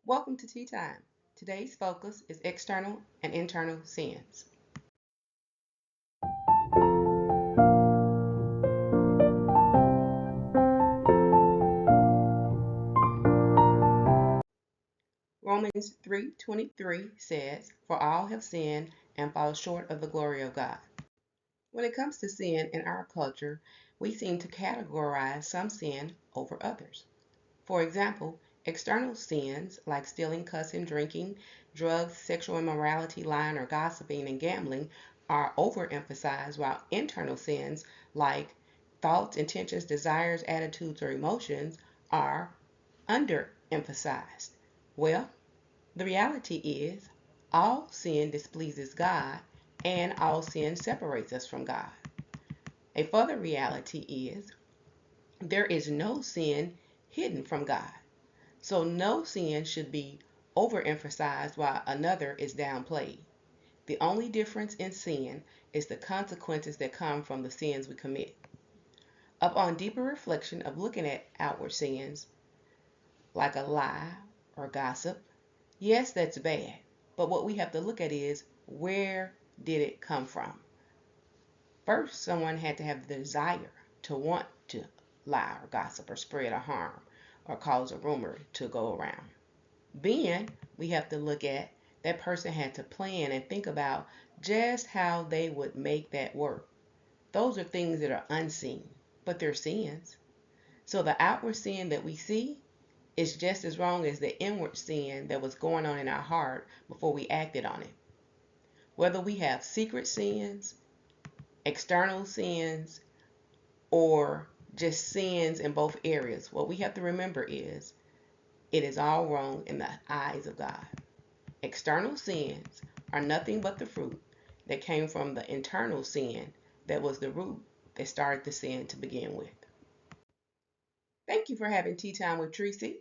Welcome to Tea Time. Today's focus is external and internal sins. Romans 3:23 says, "For all have sinned and fall short of the glory of God." When it comes to sin in our culture, we seem to categorize some sin over others. For example, external sins like stealing, cussing, drinking, drugs, sexual immorality, lying or gossiping, and gambling are overemphasized, while internal sins like thoughts, intentions, desires, attitudes, or emotions are underemphasized. Well, the reality is all sin displeases God and all sin separates us from God. A further reality is there is no sin hidden from God. So no sin should be overemphasized while another is downplayed. The only difference in sin is the consequences that come from the sins we commit. Upon deeper reflection of looking at outward sins, like a lie or gossip, yes, that's bad. But what we have to look at is where did it come from? First, someone had to have the desire to want to lie or gossip or spread a harm or cause a rumor to go around. Then we have to look at that person had to plan and think about just how they would make that work. Those are things that are unseen, but they're sins. So the outward sin that we see is just as wrong as the inward sin that was going on in our heart before we acted on it. Whether we have secret sins, external sins, or just sins in both areas, what we have to remember is it is all wrong in the eyes of God. External sins are nothing but the fruit that came from the internal sin that was the root that started the sin to begin with. Thank you for having tea time with Tracy.